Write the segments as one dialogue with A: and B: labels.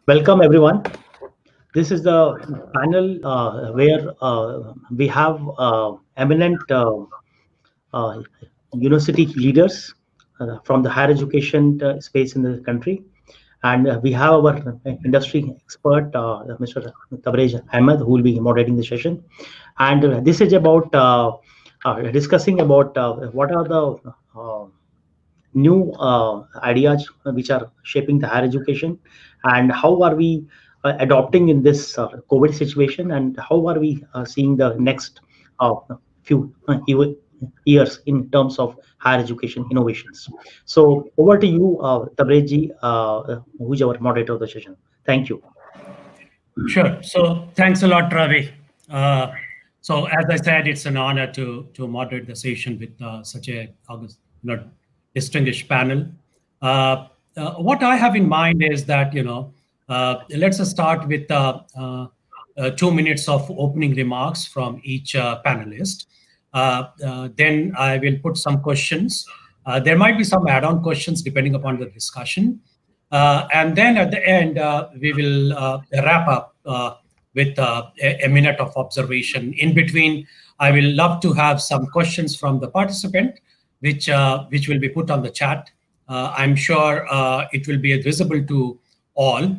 A: Welcome, everyone. This is the panel where we have eminent uh, university leaders from the higher education space in the country. And we have our industry expert, Mr. Tabrez Ahmed, who will be moderating the session. And this is about discussing about what are the new ideas which are shaping the higher education, and how are we adopting in this COVID situation, and how are we seeing the next few years in terms of higher education innovations. So over to you, Tabreji, who's our moderator of the session. Thank you.
B: Sure. So thanks a lot, Ravi. So as I said, it's an honor to moderate the session with such a distinguished panel. What I have in mind is that let's start with 2 minutes of opening remarks from each panelist. Then I will put some questions. There might be some add-on questions depending upon the discussion. And then at the end, we will wrap up with a minute of observation. In between, I will love to have some questions from the participant, which will be put on the chat. I'm sure it will be visible to all.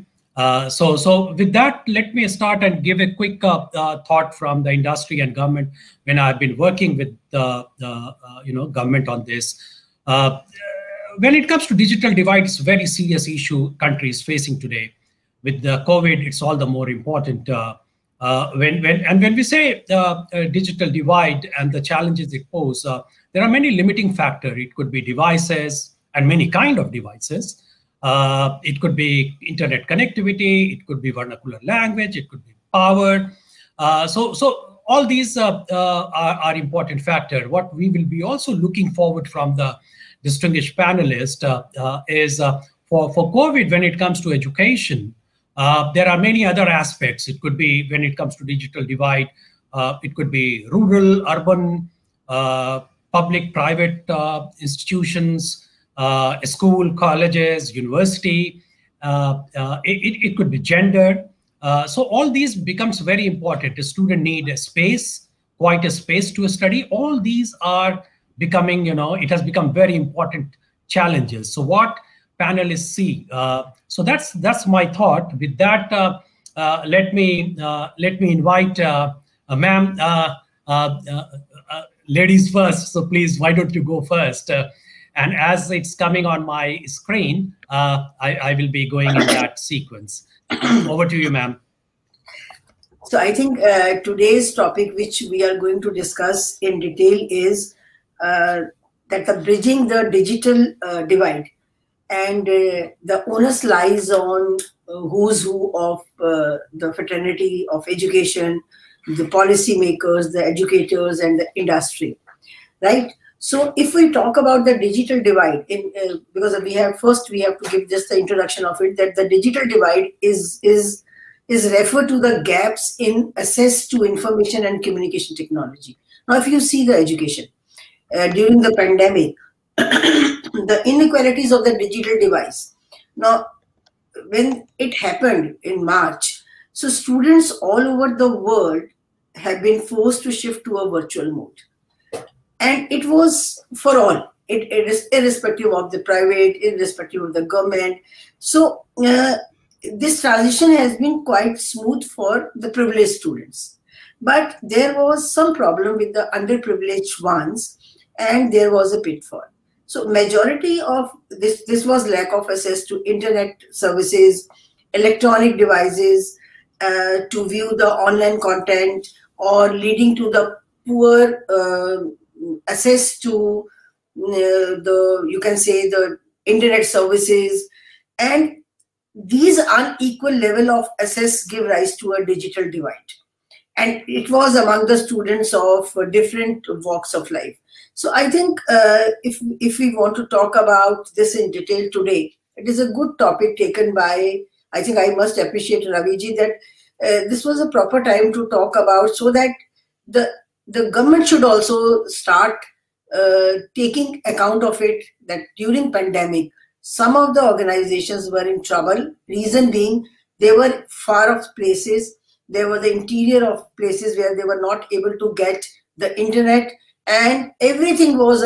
B: So with that, let me start and give a quick thought from the industry and government when I've been working with the government on this. When it comes to digital divide, it's a very serious issue countries facing today. With the COVID, it's all the more important. When we say digital divide and the challenges it poses, there are many limiting factors. It could be devices and many kind of devices. It could be internet connectivity. It could be vernacular language. It could be power. So all these are important factors. What we will be also looking forward from the distinguished panelist is for COVID, when it comes to education, there are many other aspects. It could be when it comes to digital divide, it could be rural, urban, public, private institutions, school, colleges, university. It could be gender. So all these becomes very important. The student need a space, quite a space to study. All these are becoming, it has become very important challenges. So what panelists see. So that's my thought. With that, let me invite ma'am, ladies first. So please, why don't you go first? And as it's coming on my screen, I will be going in that sequence. Over to you, ma'am.
C: So I think today's topic, which we are going to discuss in detail, is that the bridging the digital divide, and the onus lies on who's who of the fraternity of education, the policymakers, the educators, and the industry, right? So if we talk about the digital divide, because we have to give just the introduction of it, that the digital divide is referred to the gaps in access to information and communication technology. Now, if you see the education during the pandemic, the inequalities of the digital device. Now, when it happened in March, so students all over the world have been forced to shift to a virtual mode. And it was for all. It is irrespective of the private, irrespective of the government. So this transition has been quite smooth for the privileged students. But there was some problem with the underprivileged ones, and there was a pitfall. So majority of this was lack of access to internet services, electronic devices, to view the online content, or leading to the poor access to the internet services. And these unequal level of access give rise to a digital divide. And it was among the students of different walks of life. So I think if we want to talk about this in detail today, it is a good topic taken by, I think I must appreciate Raviji that this was a proper time to talk about, so that the government should also start taking account of it, that during pandemic, some of the organizations were in trouble. Reason being, They were far off places. They were the interior of places where they were not able to get the internet, and everything was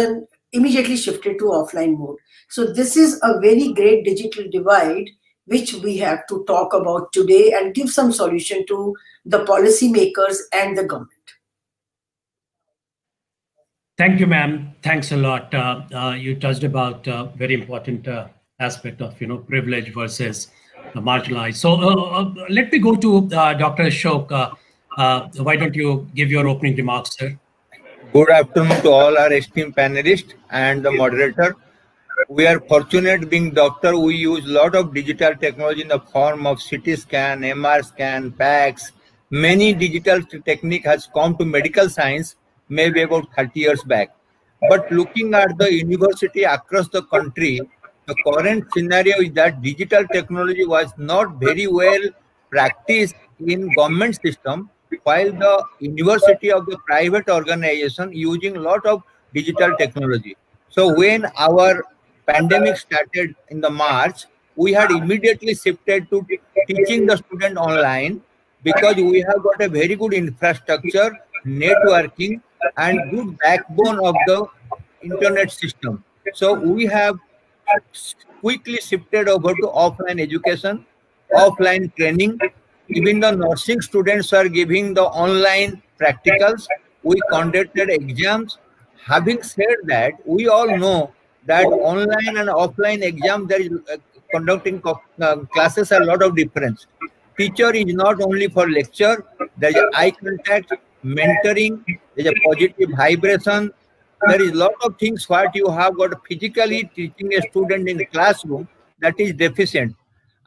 C: immediately shifted to offline mode. So this is a very great digital divide which we have to talk about today and give some solution to the policymakers and the government.
B: Thank you, ma'am. Thanks a lot. You touched about very important aspect of privilege versus marginalized. So let me go to Dr. Ashok. Why don't you give your opening remarks, sir?
D: Good afternoon to all our esteemed panelists and the moderator. We are fortunate being doctor. We use a lot of digital technology in the form of CT scan, MR scan, PACS. Many digital technique has come to medical science maybe about 30 years back. But looking at the university across the country, the current scenario is that digital technology was not very well practiced in government system, while the university of the private organization using a lot of digital technology. So when our pandemic started in the March, we had immediately shifted to teaching the student online because we have got a very good infrastructure, networking, and good backbone of the internet system. So we have quickly shifted over to offline education, offline training. Even the nursing students are giving the online practicals. We conducted exams. Having said that, we all know that online and offline exam, there is conducting classes are a lot of difference. Teacher is not only for lecture, there is eye contact, mentoring, there is a positive vibration. There is a lot of things what you have got physically teaching a student in the classroom that is deficient.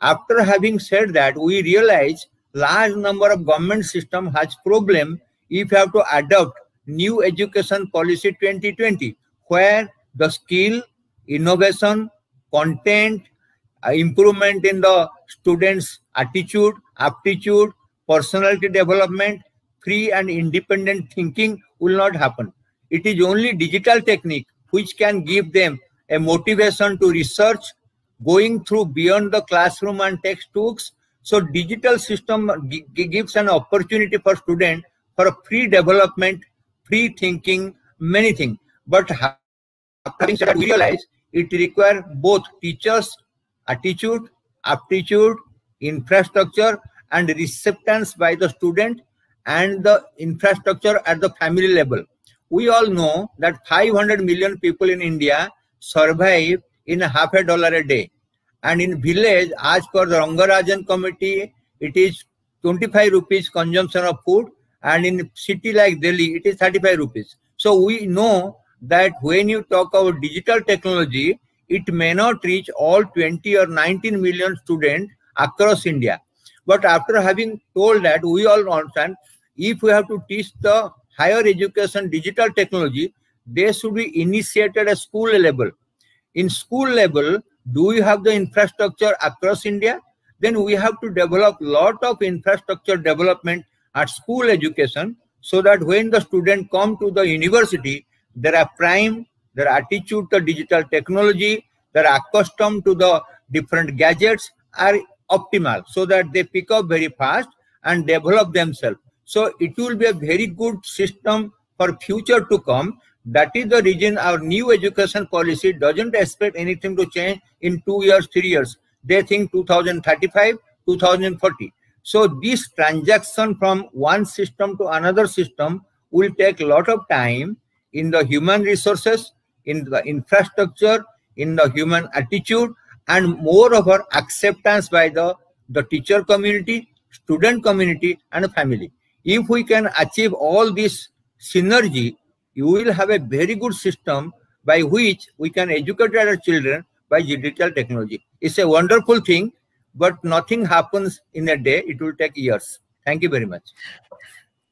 D: After having said that, we realize large number of government system has problem if you have to adopt new education policy 2020, where the skill, innovation, content, improvement in the students' attitude, aptitude, personality development, free and independent thinking will not happen. It is only digital technique which can give them a motivation to research, going through beyond the classroom and textbooks. So digital system gives an opportunity for students for a free development, free thinking, many things. But having said that, we realize it requires both teachers' attitude, aptitude, infrastructure, and acceptance by the student, and the infrastructure at the family level. We all know that 500 million people in India survive in $50 a day. And in village, as per the Rangarajan committee, it is 25 rupees consumption of food. And in city like Delhi, it is 35 rupees. So we know that when you talk about digital technology, it may not reach all 20 or 19 million students across India. But after having told that, we all understand if we have to teach the higher education digital technology, they should be initiated at school level. In school level, do we have the infrastructure across India? Then we have to develop a lot of infrastructure development at school education, so that when the student come to the university, they are primed, their attitude to digital technology, they are accustomed to the different gadgets are optimal, so that they pick up very fast and develop themselves. So it will be a very good system for future to come. That is the reason our new education policy doesn't expect anything to change in 2 years, 3 years. They think 2035, 2040. So this transaction from one system to another system will take a lot of time in the human resources, in the infrastructure, in the human attitude, and moreover acceptance by the teacher community, student community, and family. If we can achieve all this synergy, you will have a very good system by which we can educate our children by digital technology. It's a wonderful thing, but nothing happens in a day. It will take years. Thank you very much.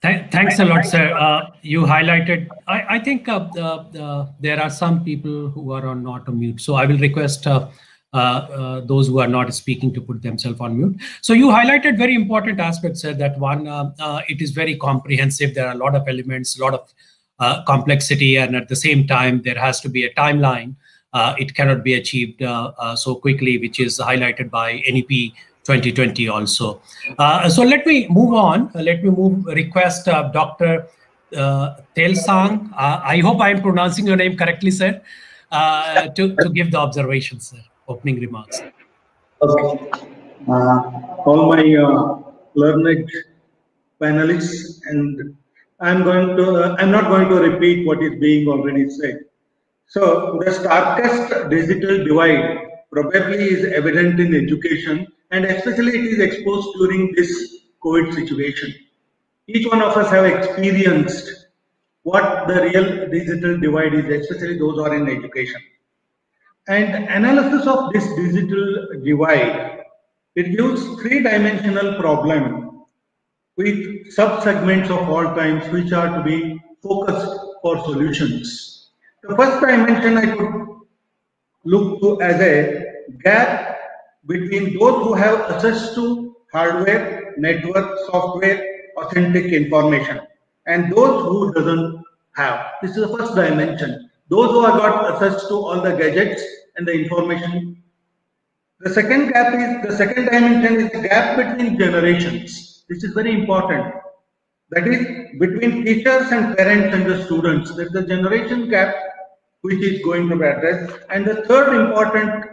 B: Thanks a lot, sir. You highlighted, I think there are some people who are not on mute. So I will request those who are not speaking to put themselves on mute. So you highlighted very important aspects, sir, that one, it is very comprehensive. There are a lot of elements, a lot of complexity, and at the same time, there has to be a timeline. It cannot be achieved so quickly, which is highlighted by NEP 2020 also. So let me move on. Let me request Dr. Telsang. I hope I am pronouncing your name correctly, sir, to give the observations, sir, opening remarks.
E: Okay. All my learned panelists, and I'm not going to repeat what is being already said. So the starkest digital divide probably is evident in education, and especially it is exposed during this COVID situation. Each one of us have experienced what the real digital divide is, especially those who are in education. And analysis of this digital divide, it gives three-dimensional problem with sub-segments of all times which are to be focused for solutions. The first dimension I could look to as a gap between those who have access to hardware, network, software, authentic information, and those who doesn't have. This is the first dimension. Those who have got access to all the gadgets and the information. The second dimension is the gap between generations. This is very important. That is between teachers and parents and the students. There is a generation gap which is going to be addressed. And the third important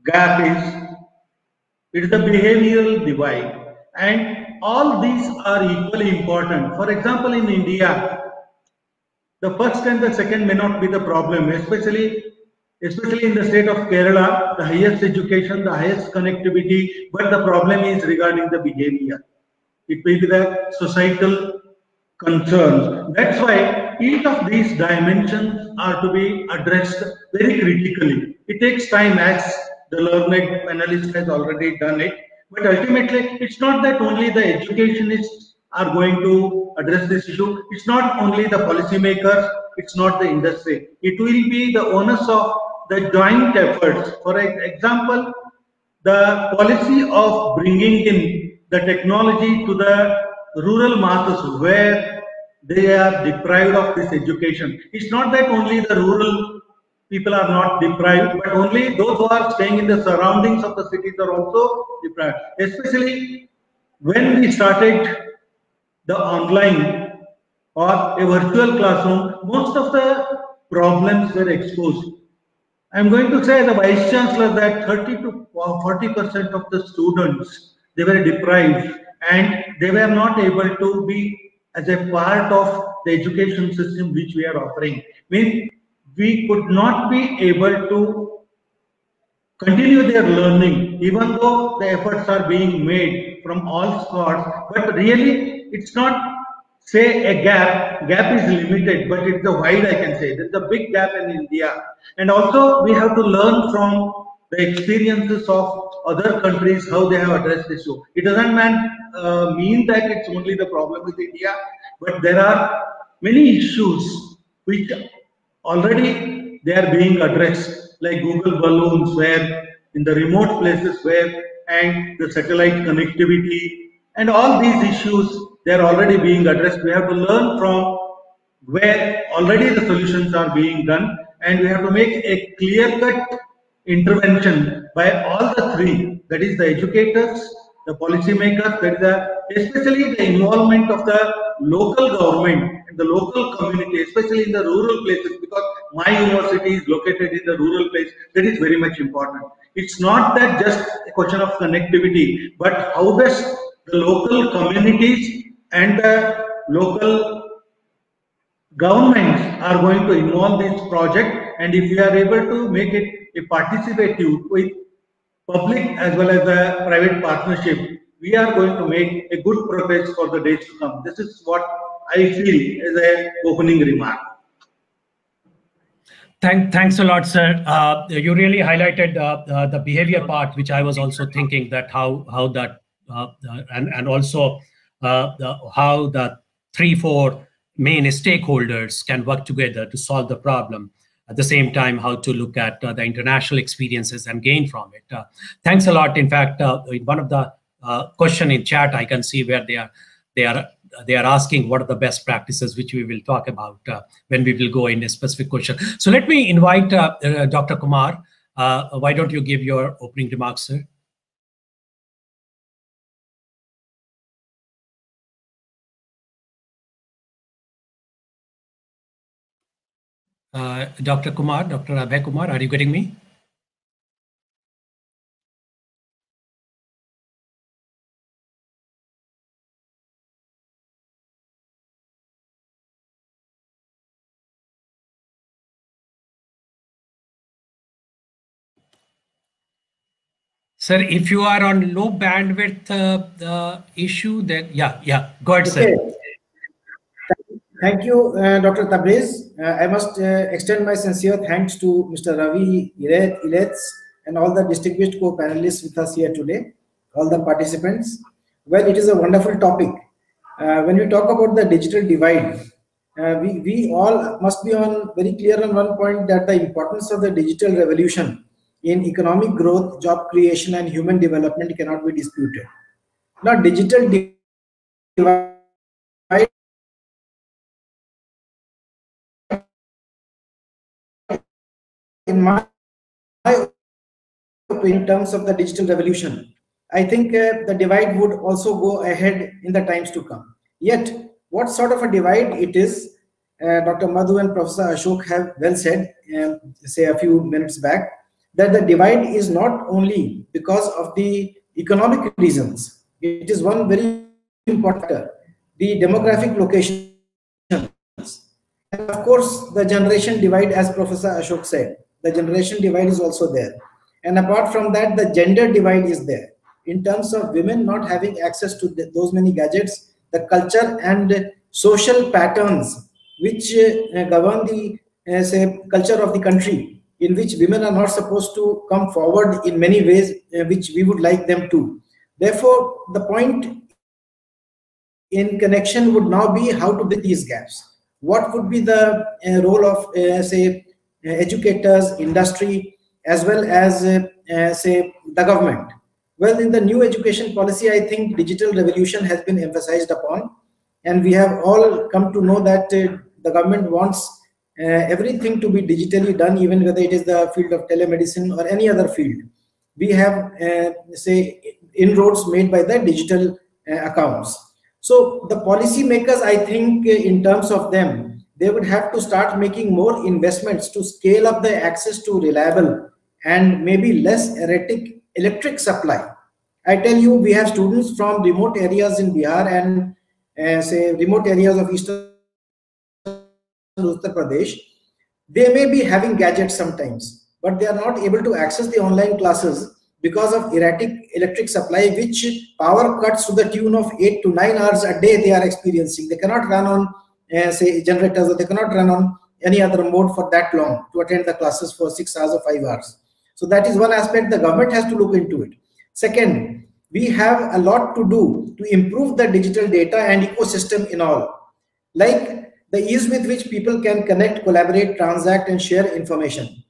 E: gap is the behavioral divide. And all these are equally important. For example, in India, the first and the second may not be the problem, especially in the state of Kerala, the highest education, the highest connectivity, but the problem is regarding the behavior. It may be the societal concerns. That's why each of these dimensions are to be addressed very critically. It takes time, as the learned panelist has already done it, but ultimately it's not that only the educationists are going to address this issue. It's not only the policymakers, it's not the industry. It will be the onus of the joint efforts. For example, the policy of bringing in the technology to the rural masses where they are deprived of this education. It's not that only the rural people are not deprived, but only those who are staying in the surroundings of the cities are also deprived. Especially when we started the online or a virtual classroom, most of the problems were exposed. I'm going to say as a vice chancellor that 30 to 40% of the students, they were deprived and they were not able to be as a part of the education system which we are offering. Means we could not be able to continue their learning even though the efforts are being made from all sorts, but really it's not say a gap is limited, but it's a wide, I can say. There's a big gap in India. And also we have to learn from the experiences of other countries, how they have addressed this issue. It doesn't mean that it's only the problem with India, but there are many issues which already they are being addressed, like Google balloons, where in the remote places and the satellite connectivity, and all these issues, they are already being addressed. We have to learn from where already the solutions are being done, and we have to make a clear-cut intervention by all the three, that is the educators, the policymakers, that is especially the involvement of the local government and the local community, especially in the rural places, because my university is located in the rural place. That is very much important. It's not that just a question of connectivity, but how best the local communities and the local governments are going to involve this project, and if we are able to make it a participative with public as well as a private partnership, we are going to make a good progress for the days to come. This is what I feel as an opening remark.
B: Thanks a lot, sir. You really highlighted the behavior part, which I was also thinking that how that and also how the 3-4 main stakeholders can work together to solve the problem. At the same time, how to look at the international experiences and gain from it. Thanks a lot. In fact, in one of the question in chat, I can see where they are asking what are the best practices, which we will talk about when we will go in a specific question. So let me invite Dr. Kumar. Why don't you give your opening remarks, sir? Dr. Kumar, Dr. Abhay Kumar, are you getting me? Sir, if you are on low bandwidth issue, then yeah, go ahead,
F: Okay.
B: sir.
F: Thank you, Dr. Tabriz. I must extend my sincere thanks to Mr. Ravi Ilets and all the distinguished co-panelists with us here today, all the participants. Well, it is a wonderful topic. When we talk about the digital divide, we all must be on very clear on one point, that the importance of the digital revolution in economic growth, job creation, and human development cannot be disputed. Now, digital divide in my opinion, in terms of the digital revolution, I think the divide would also go ahead in the times to come. Yet, what sort of a divide it is, Dr. Madhu and Professor Ashok have well said, say a few minutes back, that the divide is not only because of the economic reasons. It is one very important factor, the demographic locations, and of course the generation divide, as Professor Ashok said. The generation divide is also there. And apart from that, the gender divide is there. In terms of women not having access to those many gadgets, the culture and social patterns which govern the say culture of the country, in which women are not supposed to come forward in many ways which we would like them to. Therefore, the point in connection would now be how to bridge these gaps. What would be the role of say educators, industry, as well as say the government? Well, in the new education policy, I think digital revolution has been emphasized upon, and we have all come to know that the government wants everything to be digitally done, even whether it is the field of telemedicine or any other field. We have say inroads made by the digital accounts. So the policymakers, I think, in terms of them, they would have to start making more investments to scale up the access to reliable and maybe less erratic electric supply. I tell you, we have students from remote areas in Bihar and say remote areas of eastern Uttar Pradesh. They may be having gadgets sometimes, but they are not able to access the online classes because of erratic electric supply, which power cuts to the tune of 8 to 9 hours a day they are experiencing. They cannot run on say generators, or they cannot run on any other mode for that long to attend the classes for 6 hours or 5 hours. So that is one aspect the government has to look into it. Second, we have a lot to do to improve the digital data and ecosystem in all, like the ease with which people can connect, collaborate, transact, and share information.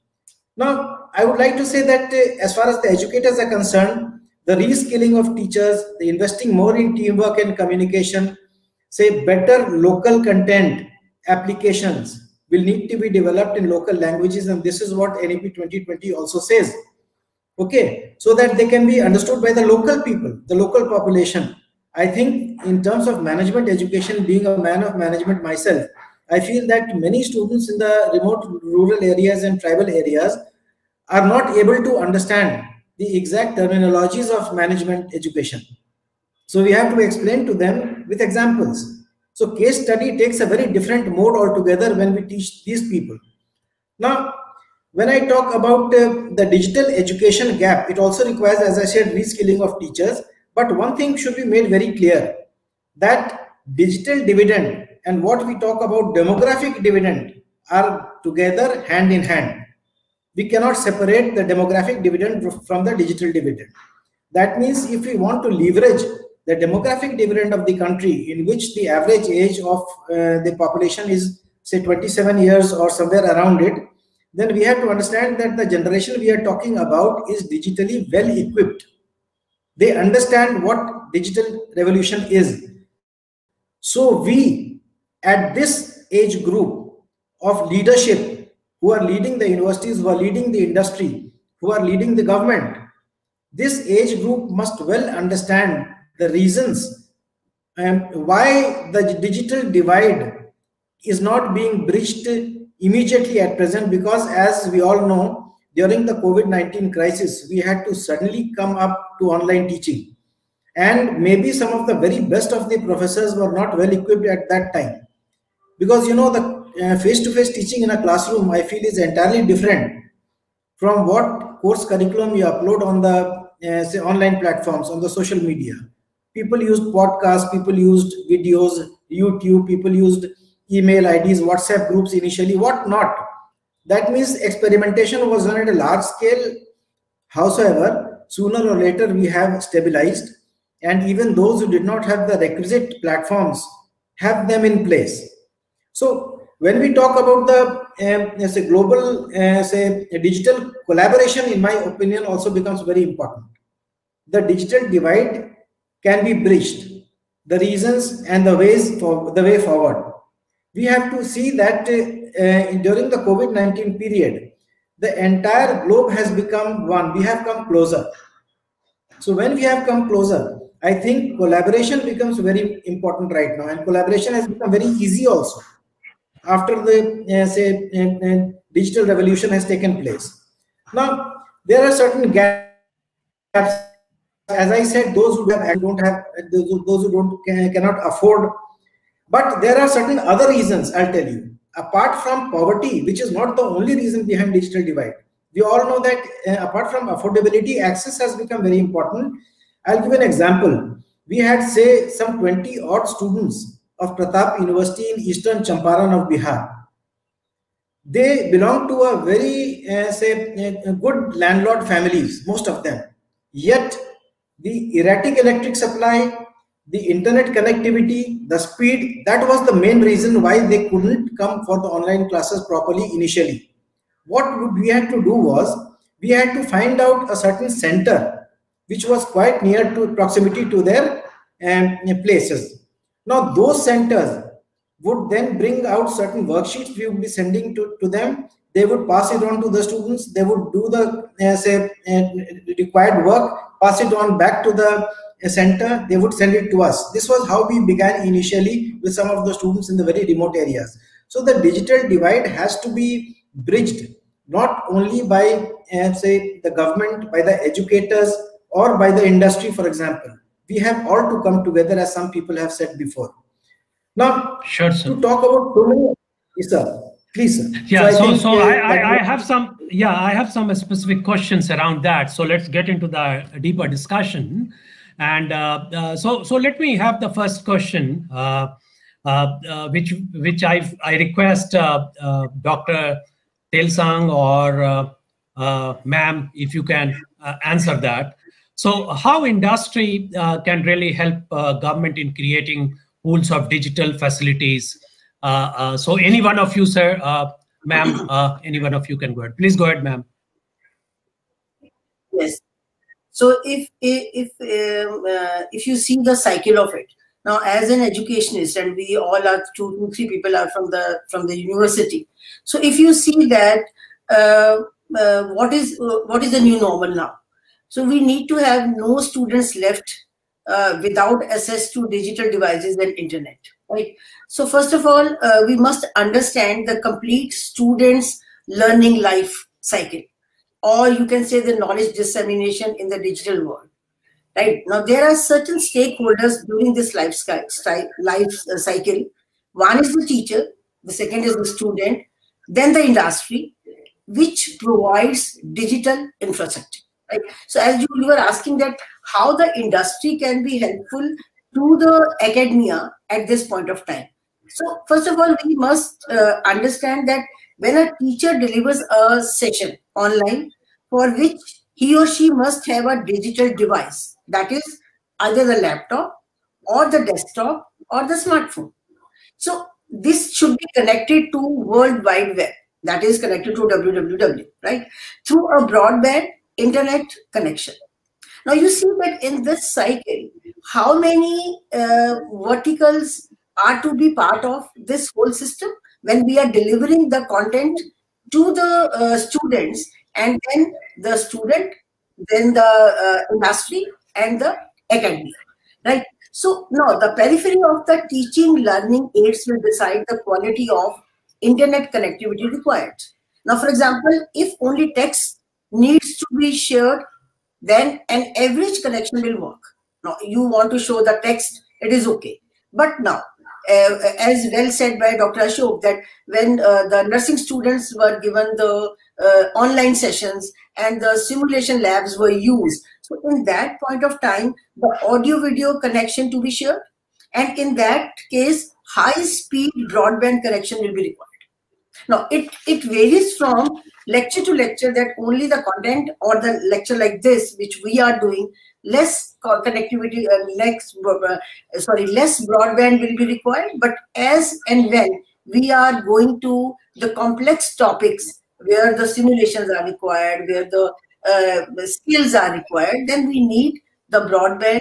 F: Now, I would like to say that as far as the educators are concerned, the reskilling of teachers, the investing more in teamwork and communication, say better local content applications will need to be developed in local languages, and this is what NEP 2020 also says. Okay, so that they can be understood by the local people, the local population. I think in terms of management education, being a man of management myself, I feel that many students in the remote rural areas and tribal areas are not able to understand the exact terminologies of management education. So we have to explain to them with examples. So case study takes a very different mode altogether when we teach these people. Now, when I talk about the digital education gap, it also requires, as I said, reskilling of teachers. But one thing should be made very clear, that digital dividend and what we talk about demographic dividend are together hand in hand. We cannot separate the demographic dividend from the digital dividend. That means if we want to leverage the demographic dividend of the country, in which the average age of the population is say 27 years or somewhere around it, then we have to understand that the generation we are talking about is digitally well equipped. They understand what digital revolution is. So we, at this age group of leadership, who are leading the universities, who are leading the industry, who are leading the government, this age group must well understand the reasons and why the digital divide is not being bridged immediately at present, because as we all know, during the COVID-19 crisis, we had to suddenly come up to online teaching. And maybe some of the very best of the professors were not well equipped at that time. Because, you know, the face-to-face teaching in a classroom, I feel, is entirely different from what course curriculum you upload on the say online platforms, on the social media. People used podcasts, people used videos, YouTube, people used email IDs, WhatsApp groups initially, what not. That means experimentation was done at a large scale. Howsoever, sooner or later we have stabilized, and even those who did not have the requisite platforms have them in place. So when we talk about the say global say digital collaboration, in my opinion, also becomes very important. The digital divide can be bridged. The reasons and the ways for the way forward. We have to see that during the COVID-19 period, the entire globe has become one. We have come closer. So when we have come closer, I think collaboration becomes very important right now, and collaboration has become very easy also after the say digital revolution has taken place. Now there are certain gaps. As I said, those who don't have, those who don't cannot afford. But there are certain other reasons, I'll tell you. Apart from poverty, which is not the only reason behind digital divide. We all know that apart from affordability, access has become very important. I'll give an example. We had, say, some 20 odd students of Pratap University in Eastern Champaran of Bihar. They belong to a very, say, good landlord families, most of them. Yet, the erratic electric supply, the internet connectivity, the speed, that was the main reason why they couldn't come for the online classes properly initially. What we had to do was, we had to find out a certain center which was quite near to proximity to their places. Now those centers would then bring out certain worksheets we would be sending to them. They would pass it on to the students. They would do the say required work, pass it on back to the center. They would send it to us. This was how we began initially with some of the students in the very remote areas. So the digital divide has to be bridged not only by say the government, by the educators, or by the industry, for example. We have all to come together, as some people have said before. Now,
B: sure, sir.
F: To talk about so many, yes, sir. Please, sir.
B: Yeah, I have some, I have some specific questions around that. So let's get into the deeper discussion. And so let me have the first question, which I request Dr. Telsang or ma'am, if you can answer that. So how industry can really help government in creating pools of digital facilities? So any one of you, sir, ma'am, any one of you can go ahead. Please go ahead, ma'am.
C: Yes. So if you see the cycle of it now, as an educationist, and we all are two, three people are from the university. So if you see that what is the new normal now? So we need to have no students left without access to digital devices and internet, right? So first of all, we must understand the complete student's learning life cycle, or you can say the knowledge dissemination in the digital world, right? Now there are certain stakeholders during this life cycle. One is the teacher, the second is the student, then the industry, which provides digital infrastructure. Right? So as you were asking that how the industry can be helpful to the academia at this point of time. So first of all, we must understand that when a teacher delivers a session online, for which he or she must have a digital device, that is either the laptop or the desktop or the smartphone. So this should be connected to World Wide Web, that is connected to www, right? Through a broadband internet connection. Now you see that in this cycle, how many verticals are to be part of this whole system when we are delivering the content to the students, and then the student, then the industry, and the academia, right? So now the periphery of the teaching learning aids will decide the quality of internet connectivity required. Now, for example, if only text needs to be shared, then an average connection will work. Now, you want to show the text, it is okay. But now, as well said by Dr. Ashok, that when the nursing students were given the online sessions and the simulation labs were used, so in that point of time, the audio-video connection to be shared, and in that case, high-speed broadband connection will be required. Now, it varies from lecture to lecture that only the content or the lecture like this, which we are doing, less connectivity, less broadband will be required. But as and when we are going to the complex topics where the simulations are required, where the skills are required, then we need the broadband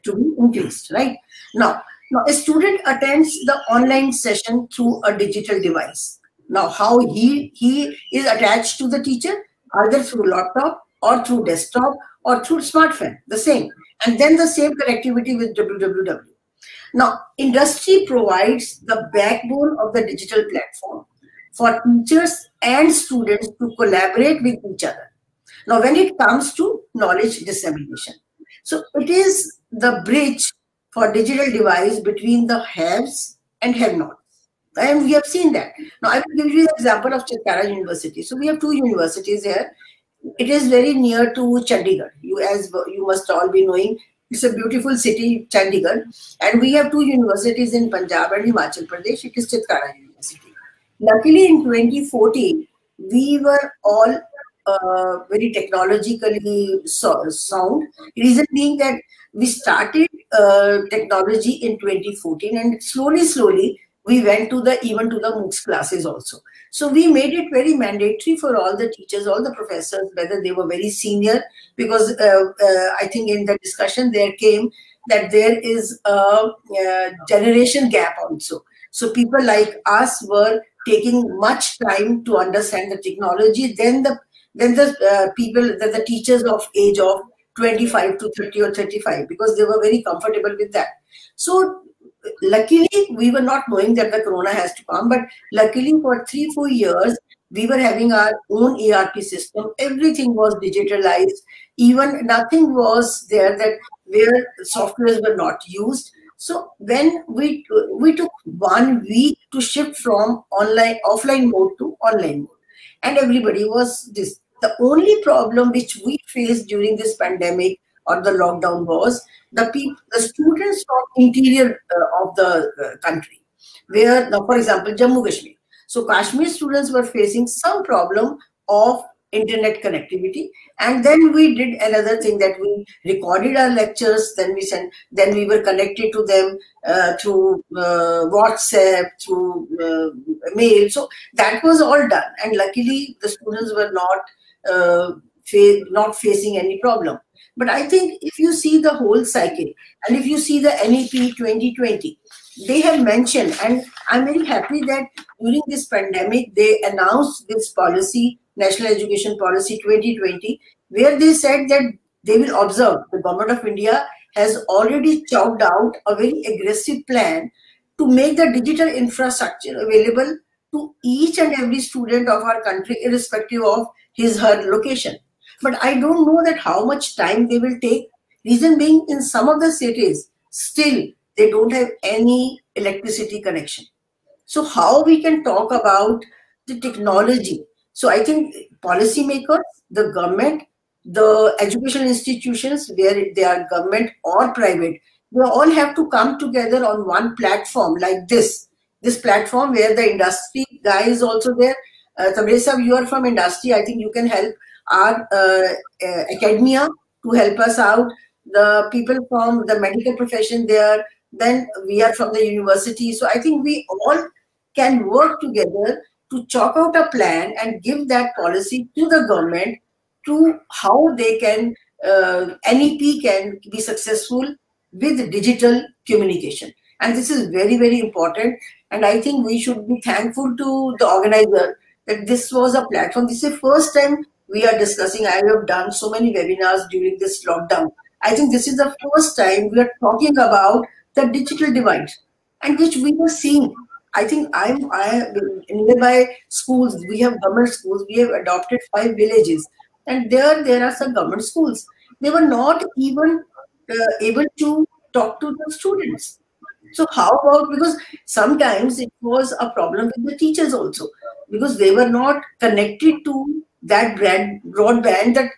C: to be increased, right? Now, a student attends the online session through a digital device. Now, how he is attached to the teacher, either through laptop or through desktop or through smartphone, the same. And then the same connectivity with www. Now, industry provides the backbone of the digital platform for teachers and students to collaborate with each other. Now, when it comes to knowledge dissemination, so it is the bridge for digital device between the haves and have-nots. And we have seen that. Now, I will give you the example of Chitkara University. So we have two universities here. It is very near to Chandigarh. As you must all be knowing, it's a beautiful city, Chandigarh. And we have two universities in Punjab and Himachal Pradesh. It is Chitkara University. Luckily, in 2014, we were all very technologically sound. Reason being that we started technology in 2014, and slowly we went to even to the MOOCs classes also. So we made it very mandatory for all the teachers, all the professors, whether they were very senior, because I think in the discussion there came that there is a generation gap also. So people like us were taking much time to understand the technology. Then the teachers of age of 25 to 30 or 35, because they were very comfortable with that. So luckily, we were not knowing that the corona has to come, but luckily for 3-4 years, we were having our own ERP system. Everything was digitalized. Even nothing was there that where softwares were not used. So when we took 1 week to shift from offline mode to online mode, and everybody was this. The only problem which we faced during this pandemic or the lockdown was the students from interior of the country, where now, for example, Jammu Kashmir. So Kashmir students were facing some problem of internet connectivity, and then we did another thing, that we recorded our lectures, then we were connected to them through WhatsApp, through mail. So that was all done, and luckily the students were not facing any problem. But I think if you see the whole cycle, and if you see the NEP 2020, they have mentioned, and I'm very happy that during this pandemic, they announced this policy, National Education Policy 2020, where they said that they will observe. The Government of India has already chalked out a very aggressive plan to make the digital infrastructure available to each and every student of our country, irrespective of her location. But I don't know that how much time they will take. Reason being, in some of the cities, still they don't have any electricity connection. So how we can talk about the technology? So I think policymakers, the government, the educational institutions, where they are government or private, they all have to come together on one platform like this. This platform where the industry guy is also there. Tabrez, you are from industry. I think you can help our academia to help us out. The people from the medical profession there. Then we are from the university. So I think we all can work together to chalk out a plan and give that policy to the government to how they can, NEP can be successful with digital communication. And this is very, very important. And I think we should be thankful to the organizer that this was a platform. This is the first time we are discussing. I have done so many webinars during this lockdown. I think this is the first time we are talking about the digital divide, and which we were seeing. I think in nearby schools, we have government schools, we have adopted 5 villages, and there are some government schools. They were not even able to talk to the students. So how about, because sometimes it was a problem with the teachers also, because they were not connected to that broadband that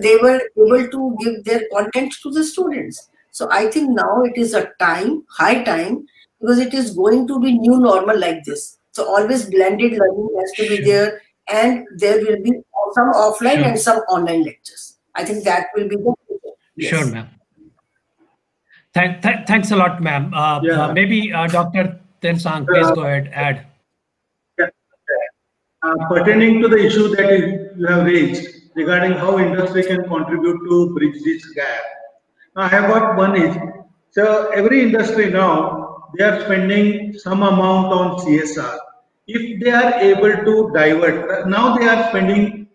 C: they were able to give their content to the students. So I think now it is a high time, because it is going to be new normal like this. So always blended learning has to be there, and there will be some offline and some online lectures. I think that will be the future. Yes.
B: Sure, ma'am. Thanks a lot, ma'am. Maybe Dr. Tensang, please go ahead, add.
E: Pertaining to the issue that you have raised regarding how industry can contribute to bridge this gap, I have got one is, so every industry now, they are spending some amount on CSR. If they are able to divert, now they are spending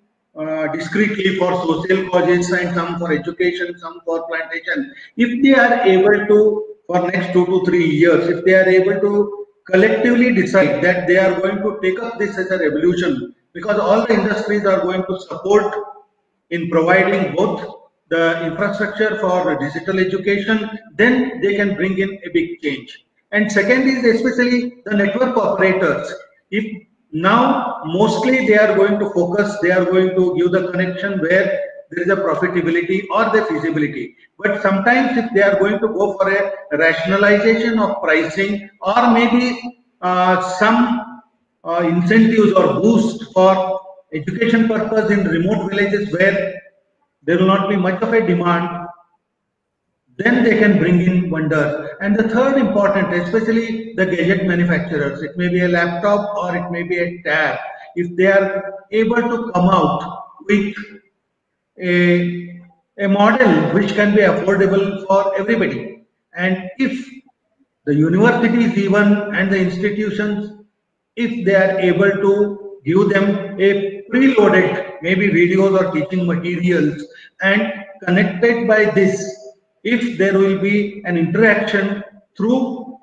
E: discreetly for social causes and some for education, some for plantation. If they are able to, for next 2 to 3 years, if they are able to collectively decide that they are going to take up this as a revolution, because all the industries are going to support in providing both the infrastructure for digital education, then they can bring in a big change. And second is especially the network operators. If now mostly they are going to focus, they are going to give the connection where there is a profitability or the feasibility. But sometimes if they are going to go for a rationalization of pricing, or maybe some incentives or boost for education purpose in remote villages where there will not be much of a demand, then they can bring in wonders. And the third important, especially the gadget manufacturers, it may be a laptop or it may be a tab, if they are able to come out with a model which can be affordable for everybody, and if the universities even and the institutions, if they are able to give them a preloaded maybe videos or teaching materials and connected by this, if there will be an interaction through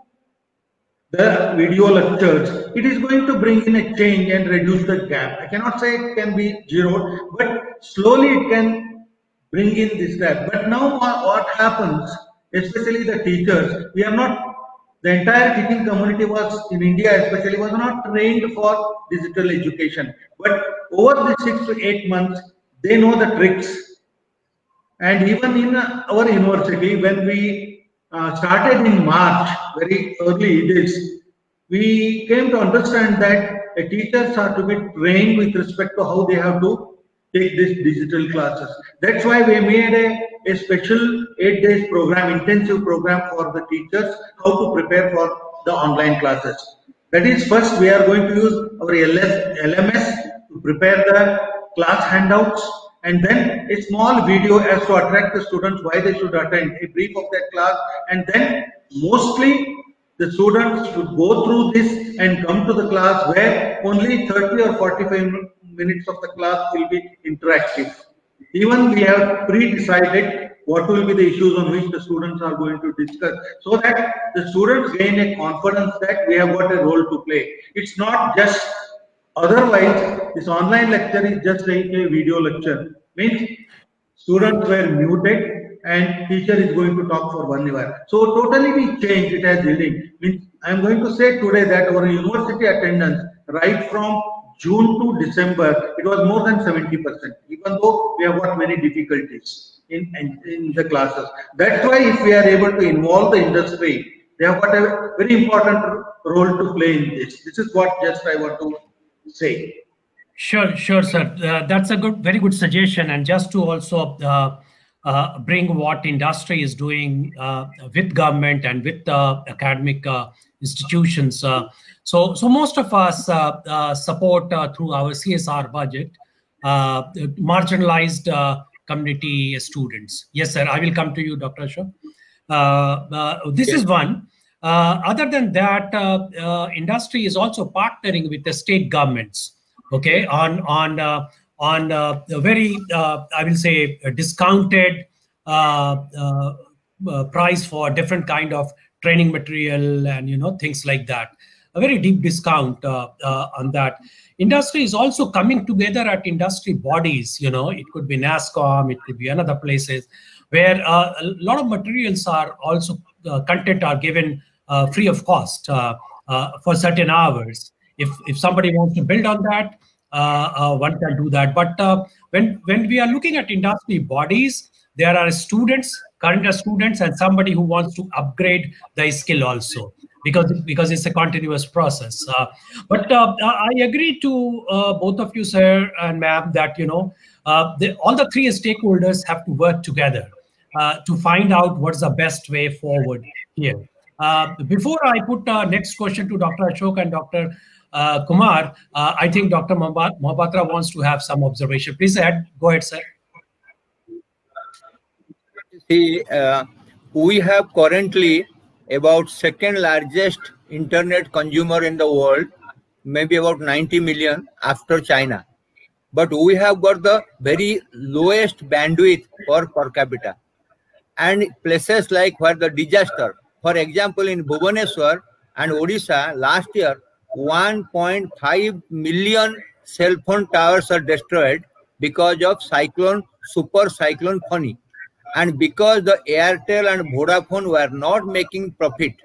E: the video lectures, it is going to bring in a change and reduce the gap. I cannot say it can be zero, but slowly it can bring in this gap. But now what happens, especially the teachers, we are not, the entire teaching community was in India especially was not trained for digital education. But over the 6 to 8 months, they know the tricks. And even in our university, when we started in March, very early days, we came to understand that teachers are to be trained with respect to how they have to take these digital classes. That's why we made a special 8 days program, intensive program for the teachers, how to prepare for the online classes. That is, first we are going to use our LMS to prepare the class handouts, and then a small video as to attract the students why they should attend, a brief of that class, and then mostly the students should go through this and come to the class where only 30 or 45 minutes of the class will be interactive. Even we have pre-decided what will be the issues on which the students are going to discuss, so that the students gain a confidence that we have got a role to play. It's not just, otherwise this online lecture is just like a video lecture, means students were muted and teacher is going to talk for 1 hour. So totally we changed it as reading. Means I am going to say today that our university attendance right from June to December, it was more than 70%, even though we have got many difficulties in the classes. That's why if we are able to involve the industry, they have got a very important role to play in this. This is what just I want to say.
B: Sure, sir. That's a very good suggestion. And just to also bring what industry is doing with government and with academic institutions. So most of us support through our CSR budget marginalized community students. Yes, sir. I will come to you, Dr. Ashok. This is one. Other than that, industry is also partnering with the state governments. Okay, on a very I will say discounted price for different kind of training material and things like that. a very deep discount on that. Industry is also coming together at industry bodies. It could be NASSCOM, it could be another places where a lot of materials are also content are given free of cost for certain hours. If somebody wants to build on that, one can do that. But when we are looking at industry bodies, there are students, current students, and somebody who wants to upgrade the skill also, because it's a continuous process. But I agree to both of you, sir and ma'am, that all the three stakeholders have to work together to find out what's the best way forward here. Before I put next question to Dr. Ashok and Dr. Kumar, I think Dr. Mohapatra wants to have some observation. Please go ahead, sir.
D: See, we have currently about second largest internet consumer in the world, maybe about 90 million after China. But we have got the very lowest bandwidth per capita. And places like where the disaster, for example, in Bhubaneswar and Odisha, last year, 1.5 million cell phone towers are destroyed because of super cyclone Fani. And because the Airtel and Vodafone were not making profit,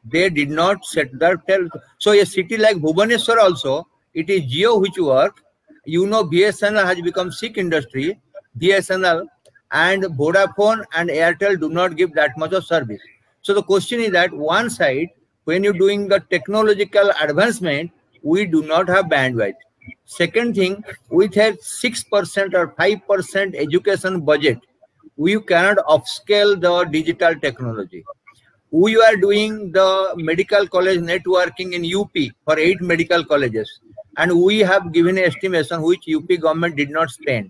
D: they did not set their tel. So a city like Bhubaneswar also, it is Jio which work. BSNL has become sick industry. BSNL and Vodafone and Airtel do not give that much of service. So the question is that one side, when you're doing the technological advancement, we do not have bandwidth. Second thing, with a 6% or 5% education budget, we cannot upscale the digital technology. We are doing the medical college networking in UP for 8 medical colleges, and we have given an estimation which UP government did not spend.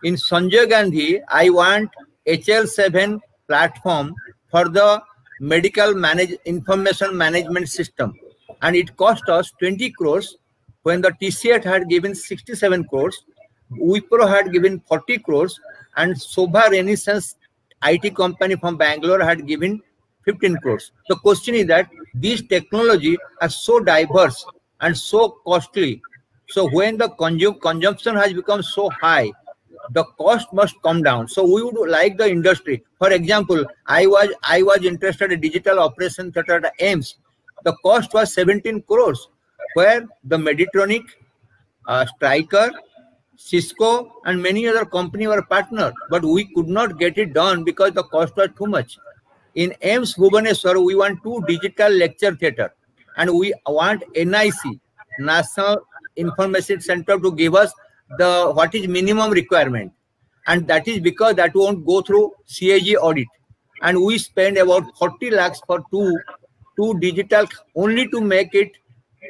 D: In Sanjay Gandhi, I want HL7 platform for the medical information management system, and it cost us 20 crores when the TCET had given 67 crores, Wipro had given 40 crores, and Sobha Renaissance IT company from Bangalore had given 15 crores. The question is that these technology are so diverse and so costly. So when the consumption has become so high, the cost must come down. So we would like the industry. For example, I was interested in digital operation theater at AIIMS. The cost was 17 crores, where the Meditronic, Stryker, Cisco, and many other companies were partners, but we could not get it done because the cost was too much. In AIIMS Bhubaneswar, we want 2 digital lecture theater, and we want NIC, National Information Center, to give us what is minimum requirement, and that is because that won't go through CAG audit, and we spend about 40 lakhs for two digital only to make it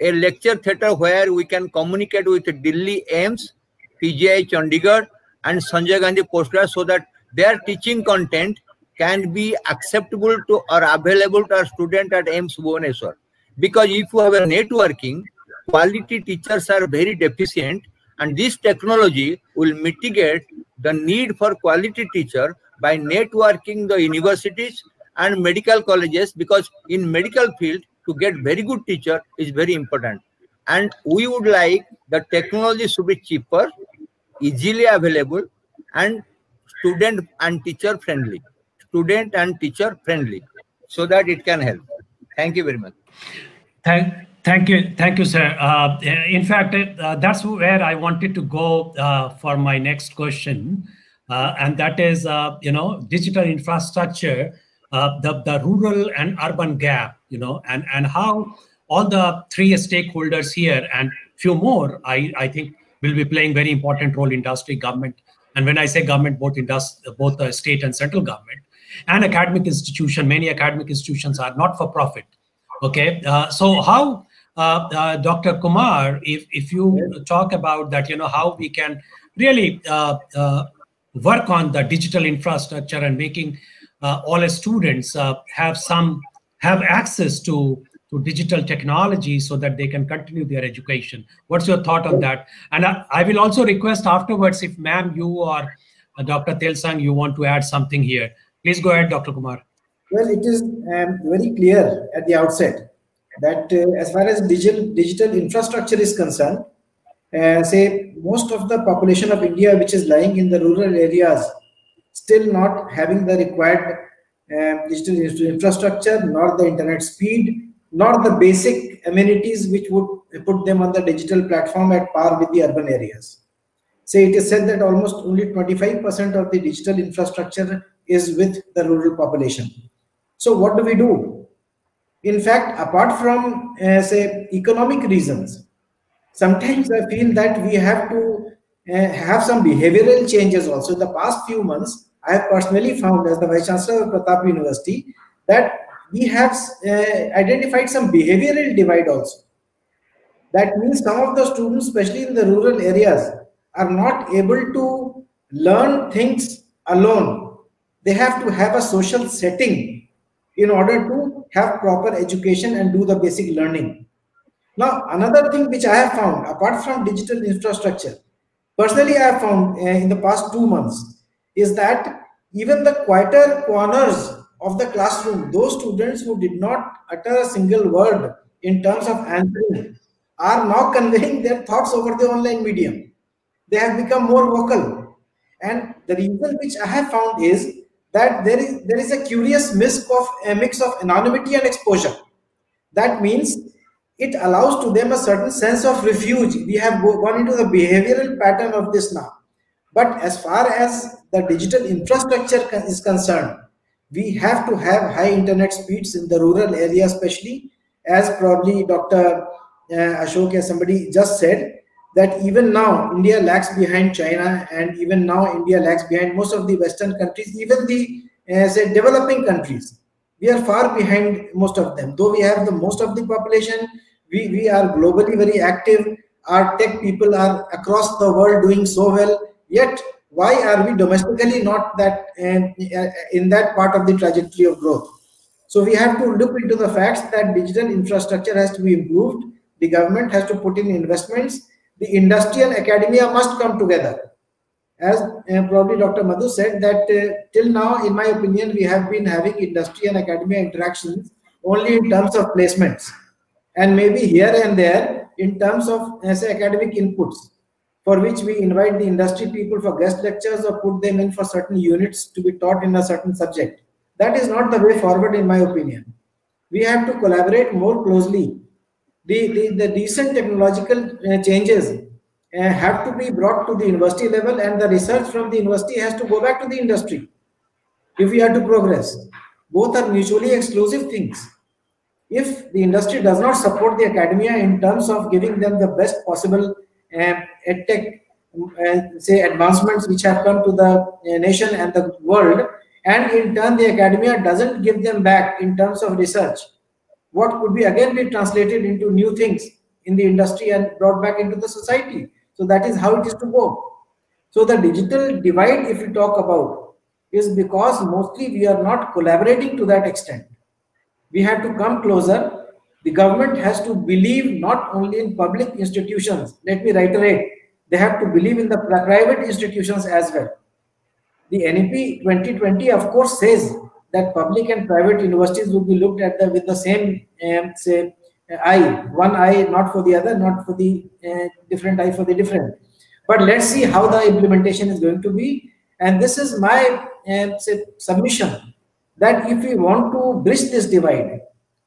D: a lecture theater where we can communicate with Delhi AIIMS, PGI Chandigarh, and Sanjay Gandhi Postgrad, so that their teaching content can be acceptable to or available to our student at AIIMS Bhubaneswar. Because if you have a networking, quality teachers are very deficient, and this technology will mitigate the need for quality teacher by networking the universities and medical colleges, because in medical field to get very good teacher is very important. And we would like the technology should be cheaper, easily available, and student and teacher friendly. Student and teacher friendly, so that it can help. Thank you very much.
B: Thank you, sir. In fact, that's where I wanted to go for my next question, and that is, digital infrastructure, the rural and urban gap, and how all the three stakeholders here and few more, I think, will be playing very important role: industry, government, and when I say government, both the state and central government, and academic institution. Many academic institutions are not for profit. Okay, so how, Dr. Kumar, if you talk about that, how we can really work on the digital infrastructure and making all students have access to digital technology so that they can continue their education. What's your thought on that? And I will also request afterwards if ma'am, you or Dr. Telsang, you want to add something here. Please go ahead, Dr. Kumar.
F: Well, it is very clear at the outset that as far as digital infrastructure is concerned, say most of the population of India which is lying in the rural areas still not having the required digital infrastructure, nor the internet speed, nor the basic amenities which would put them on the digital platform at par with the urban areas. Say it is said that almost only 25% of the digital infrastructure is with the rural population. So what do we do? In fact, apart from say economic reasons, sometimes I feel that we have to have some behavioral changes also. In the past few months, I have personally found, as the Vice Chancellor of Pratap University, that we have identified some behavioral divide also. That means some of the students, especially in the rural areas, are not able to learn things alone. They have to have a social setting in order to have proper education and do the basic learning. Now, another thing which I have found, apart from digital infrastructure, personally I have found in the past 2 months, is that even the quieter corners of the classroom, those students who did not utter a single word in terms of answering, are now conveying their thoughts over the online medium. They have become more vocal. And the reason which I have found is that there is a curious mix of anonymity and exposure. That means it allows to them a certain sense of refuge. We have gone into the behavioral pattern of this now. But as far as the digital infrastructure is concerned, we have to have high internet speeds in the rural area, especially, as probably Dr. Ashok, as somebody just said, that even now India lags behind China, and even now India lags behind most of the Western countries, even the say developing countries. We are far behind most of them. Though we have the most of the population, we are globally very active. Our tech people are across the world doing so well. Yet, why are we domestically not that in that part of the trajectory of growth? So we have to look into the facts that digital infrastructure has to be improved. The government has to put in investments. The industry and academia must come together. As probably Dr. Madhu said, that till now, in my opinion, we have been having industry and academia interactions only in terms of placements, and maybe here and there in terms of say academic inputs, for which we invite the industry people for guest lectures or put them in for certain units to be taught in a certain subject. That is not the way forward, in my opinion. We have to collaborate more closely. The recent technological changes have to be brought to the university level, and the research from the university has to go back to the industry if we are to progress. Both are mutually exclusive things. If the industry does not support the academia in terms of giving them the best possible edtech say advancements which have come to the nation and the world, and in turn the academia doesn't give them back in terms of research, what could be again be translated into new things in the industry and brought back into the society. So that is how it is to go. So the digital divide, if we talk about, is because mostly we are not collaborating to that extent. We have to come closer. The government has to believe not only in public institutions. Let me reiterate, they have to believe in the private institutions as well. The NEP 2020, of course, says that public and private universities will be looked at with the same say eye, one eye not for the other, not for the different eye for the different. But let's see how the implementation is going to be. And this is my say submission, that if we want to bridge this divide,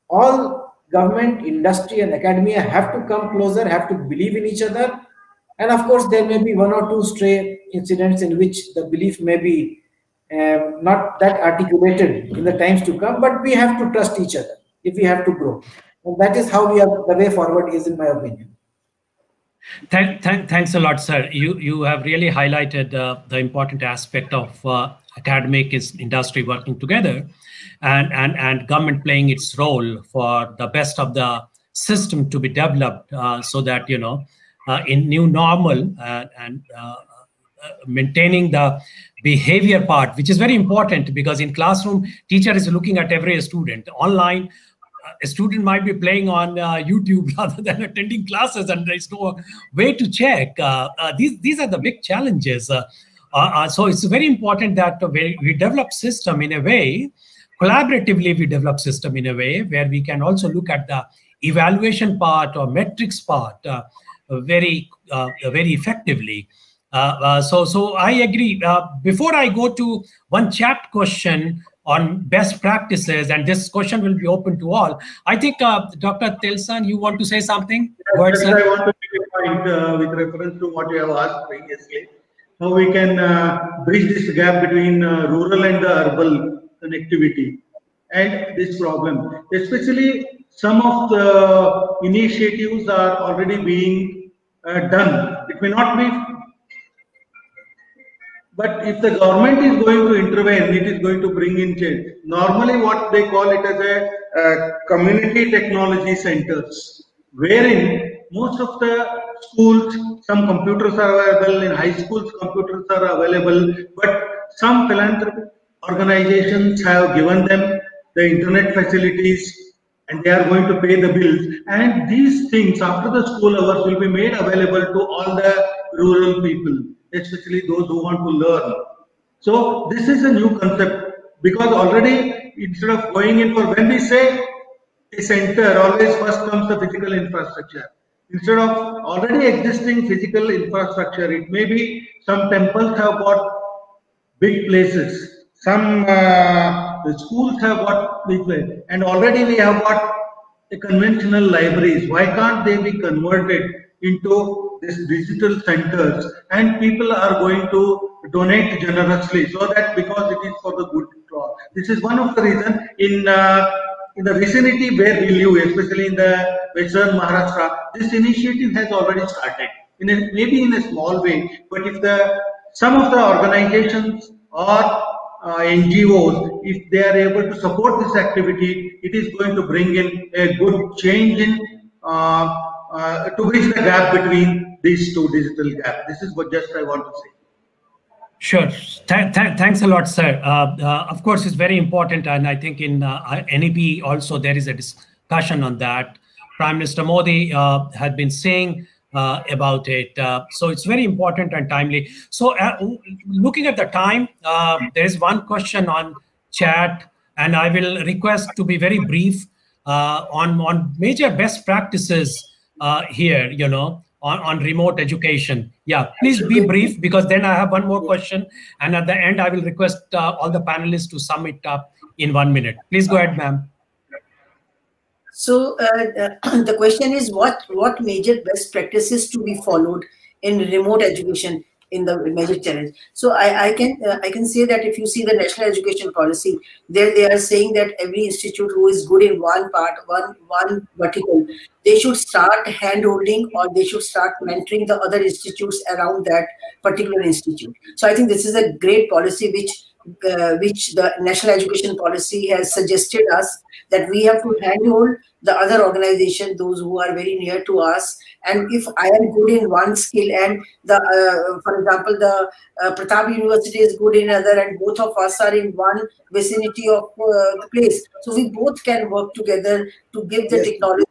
F: all government, industry and academia have to come closer, have to believe in each other. And of course, there may be one or two stray incidents in which the belief may be not that articulated in the times to come, but we have to trust each other if we have to grow. And that is how the way forward is, in my opinion.
B: Thanks a lot, sir. You have really highlighted the important aspect of academic industry working together, and government playing its role for the best of the system to be developed, so that in new normal and maintaining the behavior part, which is very important, because in classroom teacher is looking at every student. Online a student might be playing on YouTube rather than attending classes, and there's no way to check. These are the big challenges. So it's very important that we develop system in a way, collaboratively we develop system in a way where we can also look at the evaluation part or metrics part very effectively. So I agree. Before I go to one chat question on best practices, and this question will be open to all, I think Dr. Tilson, you want to say something? Go ahead,
E: Yes,
B: sir.
E: I want to make a point with reference to what you have asked previously. How we can bridge this gap between rural and the urban connectivity and this problem. Especially some of the initiatives are already being done. It may not be, but if the government is going to intervene, it is going to bring in change. Normally, what they call it as a community technology centers, wherein most of the schools, some computers are available, in high schools computers are available, but some philanthropic organizations have given them the internet facilities and they are going to pay the bills. And these things after the school hours will be made available to all the rural people, especially those who want to learn. So this is a new concept because already instead of going in for, when we say a center, always first comes the physical infrastructure. Instead of already existing physical infrastructure, it may be some temples have got big places. Some the schools have got big places, and already we have got the conventional libraries. Why can't they be converted into these digital centers? And people are going to donate generously, so that because it is for the good cause. This is one of the reasons in the vicinity where we live, especially in the western Maharashtra, this initiative has already started. Maybe in a small way, but if some of the organizations or NGOs, if they are able to support this activity, it is going to bring in a good change in to bridge the gap between these two digital gaps. This is what just I want to say.
B: Sure. Thanks a lot, sir. Of course, it's very important, and I think in NEP also there is a discussion on that. Prime Minister Modi had been saying about it. So it's very important and timely. So looking at the time, there is one question on chat, and I will request to be very brief on major best practices here, on remote education. Yeah, please be brief, because then I have one more question. And at the end, I will request all the panelists to sum it up in 1 minute. Please go ahead, ma'am.
C: So the question is what major best practices to be followed in remote education in the major challenge. So I can say that if you see the national education policy, there they are saying that every institute who is good in one part, one vertical, they should start hand-holding or they should start mentoring the other institutes around that particular institute. So I think this is a great policy which the national education policy has suggested us, that we have to handhold the other organization, those who are very near to us. And if I am good in one skill and for example, the Pratap University is good in another, and both of us are in one vicinity of the place, so we both can work together to give the technology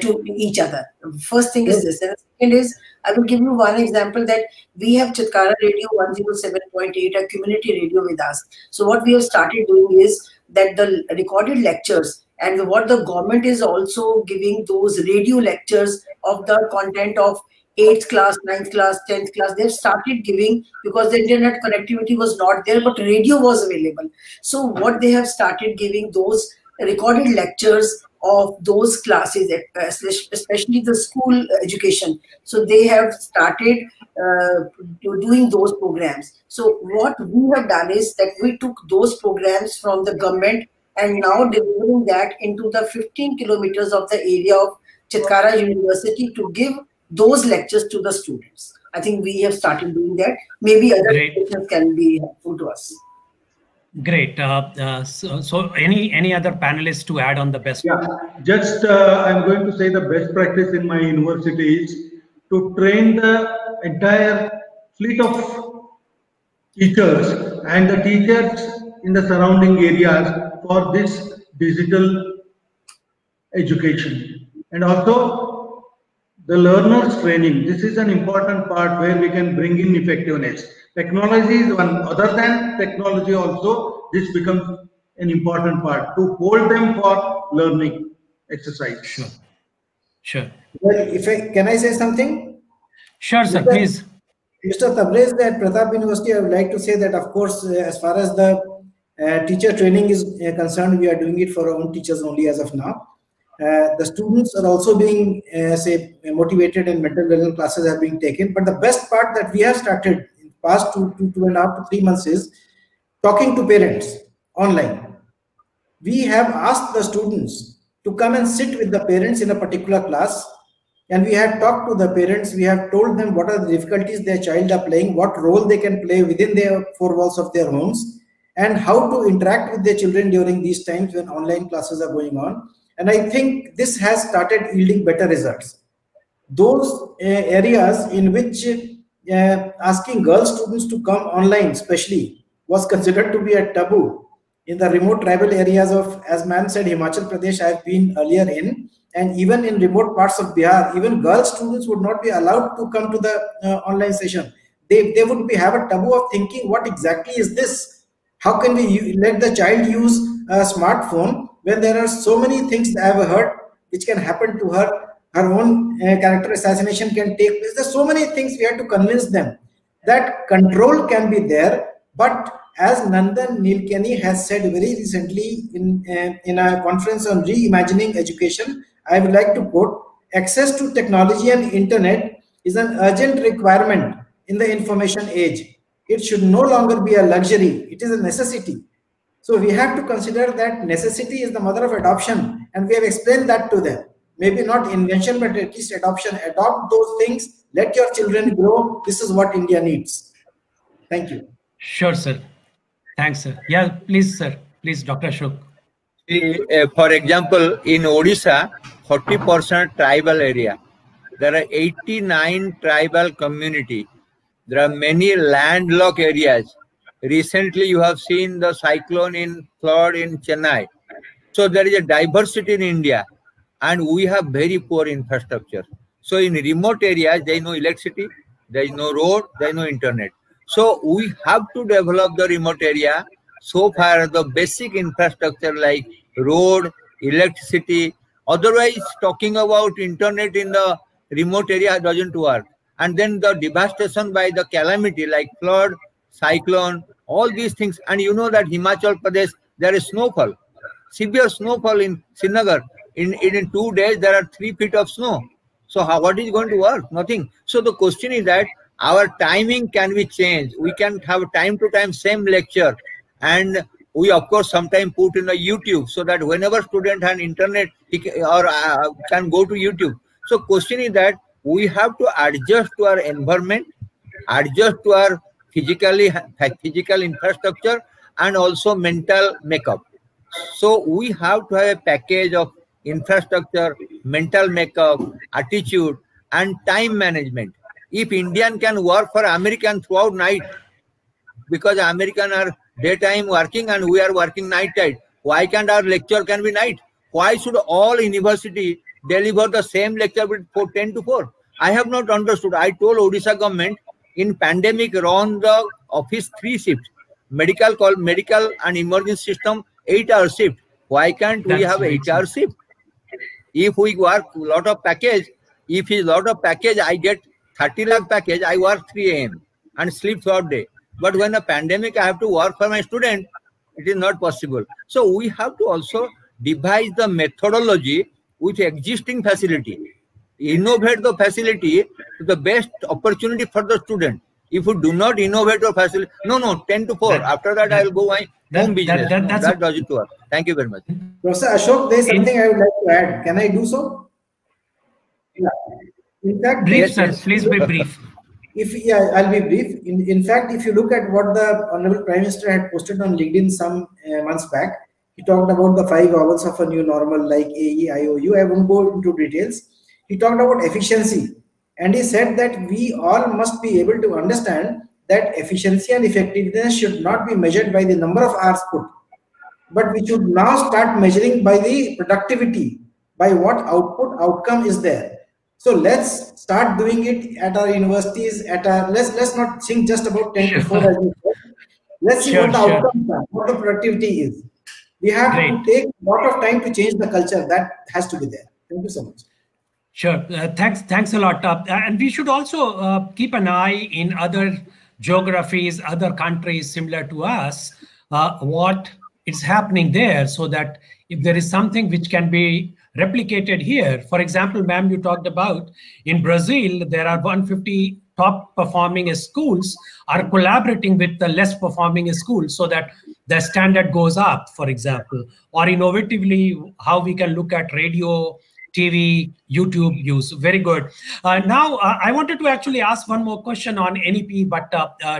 C: to each other. First thing is this, and the second is, I will give you one example, that we have Chitkara Radio 107.8, a community radio with us. So what we have started doing is that the recorded lectures, and what the government is also giving those radio lectures of the content of 8th class, 9th class, 10th class, they've started giving, because the internet connectivity was not there, but radio was available. So what they have started giving those recorded lectures of those classes, especially the school education. So they have started doing those programs. So what we have done is that we took those programs from the government and now delivering that into the 15 kilometers of the area of Chitkara University to give those lectures to the students. I think we have started doing that. Maybe other institutions can be helpful to us.
B: Great. So any other panelists to add on the best?
E: Yeah, just I'm going to say the best practice in my university is to train the entire fleet of teachers and the teachers in the surrounding areas for this digital education, and also the learners training. This is an important part where we can bring in effectiveness. Technology is one. Other than technology also, this becomes an important part to hold them for learning. exercise.
B: Sure. Sure.
F: Well, can I say something?
B: Sure, sir. Please.
F: Mr. Tabrez, at Pratap University, I would like to say that, of course, as far as the teacher training is concerned, we are doing it for our own teachers only as of now. The students are also being, say, motivated, and mental wellness classes are being taken. But the best part that we have started in the past 2.5 to 3 months is talking to parents online. We have asked the students to come and sit with the parents in a particular class, and we have talked to the parents. We have told them what are the difficulties their child are playing, what role they can play within their four walls of their homes, and how to interact with their children during these times when online classes are going on. And I think this has started yielding better results. Those areas in which asking girl students to come online especially was considered to be a taboo. In the remote tribal areas of, as ma'am said, Himachal Pradesh, I have been earlier in, and even in remote parts of Bihar, even girl students would not be allowed to come to the online session. They would have a taboo of thinking, what exactly is this? How can we let the child use a smartphone when there are so many things that I have heard which can happen to her? Her own character assassination can take place. There's so many things we have to convince them that control can be there. But as Nandan Nilekani has said very recently in a conference on reimagining education, I would like to quote, access to technology and internet is an urgent requirement in the information age. It should no longer be a luxury. It is a necessity. So we have to consider that necessity is the mother of adoption, and we have explained that to them. Maybe not invention, but at least adoption. Adopt those things. Let your children grow. This is what India needs. Thank you.
B: Sure, sir. Thanks, sir. Yeah, please, sir. Please, Dr. Ashok.
D: For example, in Odisha, 40% tribal area. There are 89 tribal community. There are many landlocked areas. Recently, you have seen the cyclone flood in Chennai. So there is a diversity in India, and we have very poor infrastructure. So in remote areas, there is no electricity, there is no road, there is no internet. So we have to develop the remote area. So far, the basic infrastructure like road, electricity. Otherwise, talking about internet in the remote area doesn't work. And then the devastation by the calamity like flood, cyclone, all these things. And you know that Himachal Pradesh, there is snowfall, severe snowfall in Srinagar. In 2 days, there are 3 feet of snow. So what is going to work? Nothing. So the question is that our timing can be changed. We can have time to time same lecture, and we of course sometimes put in a YouTube so that whenever student has internet he can go to YouTube. So question is that we have to adjust to our environment, adjust to our physical infrastructure, and also mental makeup. So we have to have a package of infrastructure, mental makeup, attitude, and time management. If Indian can work for American throughout night, because American are daytime working and we are working night time, why can't our lecture can be night? Why should all university deliver the same lecture with 10 to 4? I have not understood. I told Odisha government in pandemic run the office 3 shifts, medical and emergency system 8-hour shift. Why can't we have 8-hour shift? If we work a lot of package, if is lot of package, I get 30 lakh package, I work 3 a.m. and sleep throughout day. But when a pandemic, I have to work for my student, it is not possible. So we have to also devise the methodology with existing facility, innovate the facility to the best opportunity for the student. If you do not innovate your facility, no, 10 to 4. After that, I will go my home business. That doesn't work. Thank you very much.
F: Professor Ashok, there is something I would like to add. Can I do so? Yeah. In fact,
B: brief, sir. Please be brief.
F: I'll be brief. In fact, if you look at what the Honorable Prime Minister had posted on LinkedIn some months back, he talked about the 5 vowels of a new normal like A, E, I, O, U. I won't go into details. He talked about efficiency, and he said that we all must be able to understand that efficiency and effectiveness should not be measured by the number of hours put, but we should now start measuring by the productivity, by what outcome is there. So let's start doing it at our universities. Let's not think just about 10 to 4 as you said. Let's see what the outcomes are, what the productivity is. We have
B: Great.
F: to take a lot of time to change the culture. That has to be there. Thank you so much.
B: Sure. Thanks a lot. And we should also keep an eye in other geographies, other countries similar to us, what is happening there, so that if there is something which can be replicated here. For example, ma'am, you talked about in Brazil, there are 150 top performing schools are collaborating with the less performing schools so that the standard goes up, for example. Or innovatively, how we can look at radio, TV, YouTube use. Very good. Now, I wanted to actually ask one more question on NEP, but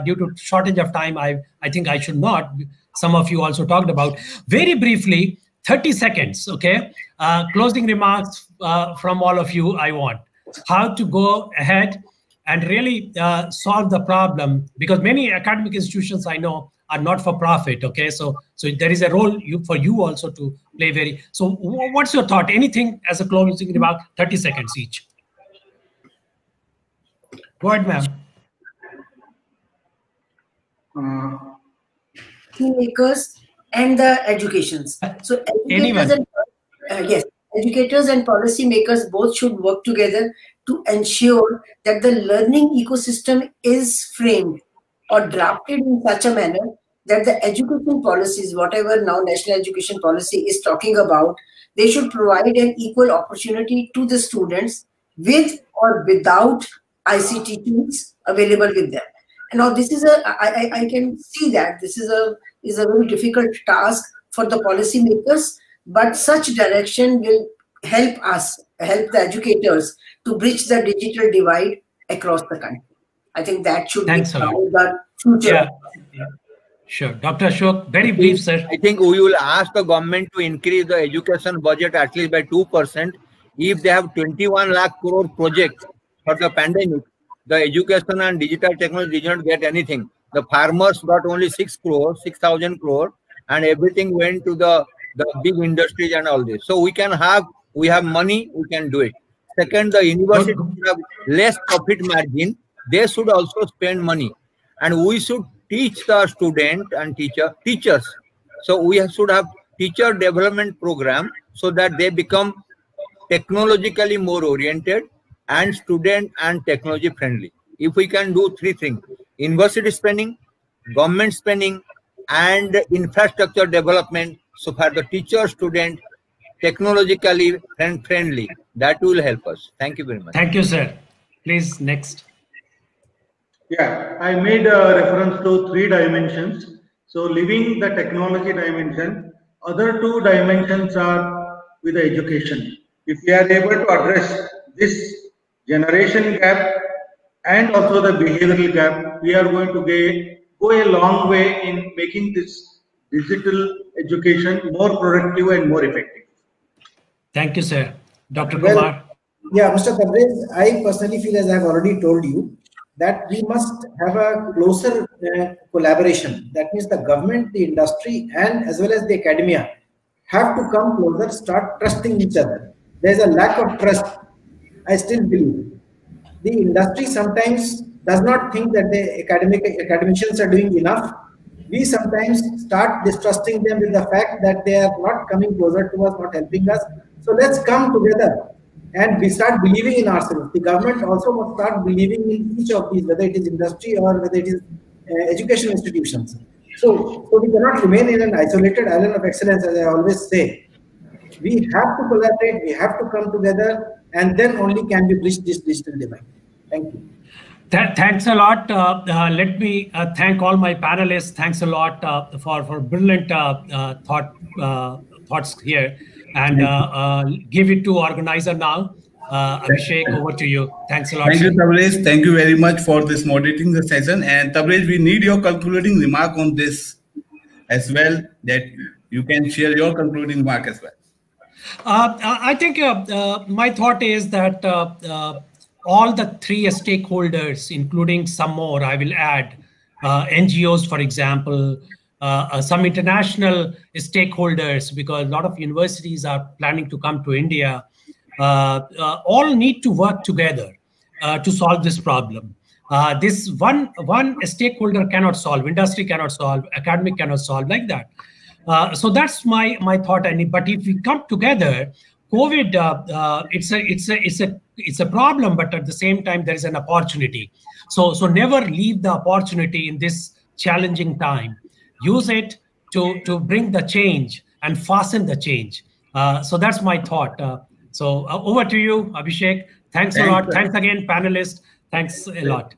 B: due to shortage of time, I think I should not. Some of you also talked about. Very briefly, 30 seconds, okay? Closing remarks from all of you, I want. How to go ahead and really solve the problem, because many academic institutions I know are not for profit, okay? So there is a role for you also to play so what's your thought? Anything as a closing remark, 30 seconds each. Go ahead, ma'am.
C: Makers and the educations. So educators
B: Anyone.
C: and yes, educators and policy makers both should work together to ensure that the learning ecosystem is framed or drafted in such a manner that the education policies, whatever now national education policy is talking about, they should provide an equal opportunity to the students with or without ICT tools available with them. And now this is I can see that this is a very difficult task for the policymakers, but such direction will help the educators to bridge the digital divide across the country. I think that should be the future.
B: Yeah. Sure. Dr. Ashok, very brief, sir.
D: I think we will ask the government to increase the education budget at least by 2%. If they have 21 lakh crore project for the pandemic, the education and digital technology did not get anything. The farmers got only 6,000 crore, and everything went to the big industries and all this. So we have money, we can do it. Second, the university should have less profit margin. They should also spend money, and we should teach the student and teachers. So we should have teacher development program so that they become technologically more oriented and student and technology friendly. If we can do three things: university spending, government spending, and infrastructure development, so for the teacher, student, technologically friendly, that will help us. Thank you very much.
B: Thank you, sir. Please, next.
E: Yeah, I made a reference to 3 dimensions. So leaving the technology dimension, other 2 dimensions are with the education. If we are able to address this generation gap and also the behavioral gap, we are going to go a long way in making this digital education more productive and more effective.
B: Thank you, sir. Dr. Kumar.
F: Yeah, Mr. Tabrez, I personally feel, as I have already told you, that we must have a closer collaboration. That means the government, the industry, and as well as the academia have to come closer, start trusting each other. There's a lack of trust, I still believe. The industry sometimes does not think that the academicians are doing enough. We sometimes start distrusting them with the fact that they are not coming closer to us, not helping us. So let's come together and we start believing in ourselves. The government also must start believing in each of these, whether it is industry or whether it is education institutions. So we cannot remain in an isolated island of excellence, as I always say. We have to collaborate, we have to come together, and then only can we bridge this digital divide. Thank you.
B: Thanks a lot. Let me thank all my panelists. Thanks a lot for brilliant thoughts here. And give it to organizer now. Abhishek, over to you. Thanks a lot.
G: Thank you, Tabrez. Thank you very much for this moderating the session. And Tabrez, we need your concluding remark on this as well, that you can share your concluding remark as well.
B: I think my thought is that all the 3 stakeholders, including some more, I will add, NGOs, for example, some international stakeholders, because a lot of universities are planning to come to India, all need to work together to solve this problem. This one stakeholder cannot solve, industry cannot solve, academic cannot solve like that. So that's my thought. And but if we come together, COVID, it's a problem, but at the same time there is an opportunity. So never leave the opportunity in this challenging time. Use it to bring the change and fasten the change. So that's my thought. So over to you, Abhishek. Thanks a lot. Thanks again, panelists. Thanks a lot.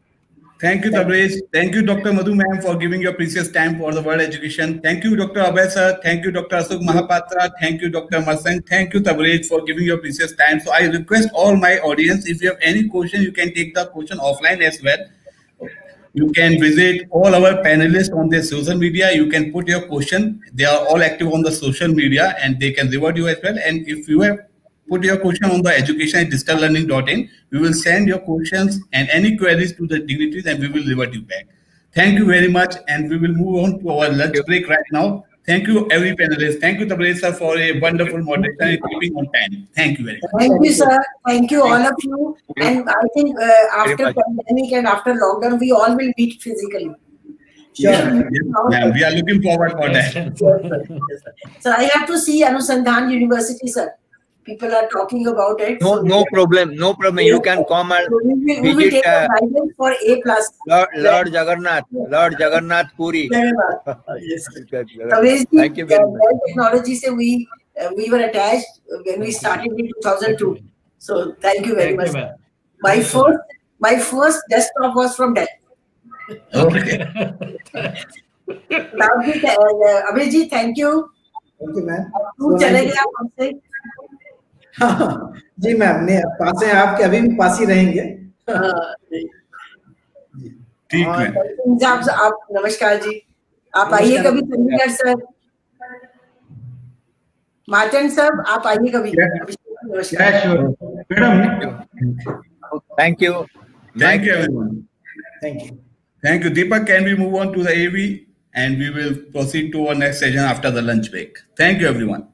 G: Thank you, Tabrez. Thank you, Dr. Madhu ma'am, for giving your precious time for the world education. Thank you, Dr. Abhay sir. Thank you, Dr. Ashok Mahapatra. Thank you, Dr. Marsang. Thank you, Tabrez, for giving your precious time. So I request all my audience, if you have any question, you can take the question offline as well. You can visit all our panelists on their social media. You can put your question. They are all active on the social media and they can revert you as well. And if you have put your question on the education@digitallearning.in, we will send your questions and any queries to the dignitaries and we will revert you back. Thank you very much. And we will move on to our lunch break right now. Thank you, every panelist. Thank you, Tabrez sir, for a wonderful moderation and keeping on time. Thank you very much.
C: Thank you, sir. Thank you, all of you. And I think after pandemic and after lockdown, we all will meet physically.
G: Sure. Yes, we are looking forward for that.
C: Yes, sir. So I have to see Anusandhan University, sir. People are talking about it.
D: No problem. No problem. You can come and
C: we will take a guidance for A+.
D: Lord Jagannath Puri.
C: Yes.
D: Thank you very much.
C: Technology say we were attached when we started in 2002. So thank you very much. My first desktop was from Dell.
G: Okay.
C: Abhijit, thank you.
F: Thank you, ma'am.
C: चले गए आप हमसे?
F: जी ma'am, पास हैं आपके, अभी भी पास ही रहेंगे।
G: ठीक है।
C: आप नमस्कार जी, आप आइए कभी चंडीगढ़ सर। मार्टन साहब आप आइए कभी।
E: नमस्कार madam.
D: Thank you.
G: Thank you, everyone.
F: Thank you.
G: Thank you. Deepak, can we move on to the AV and we will proceed to our next session after the lunch break? Thank you, everyone.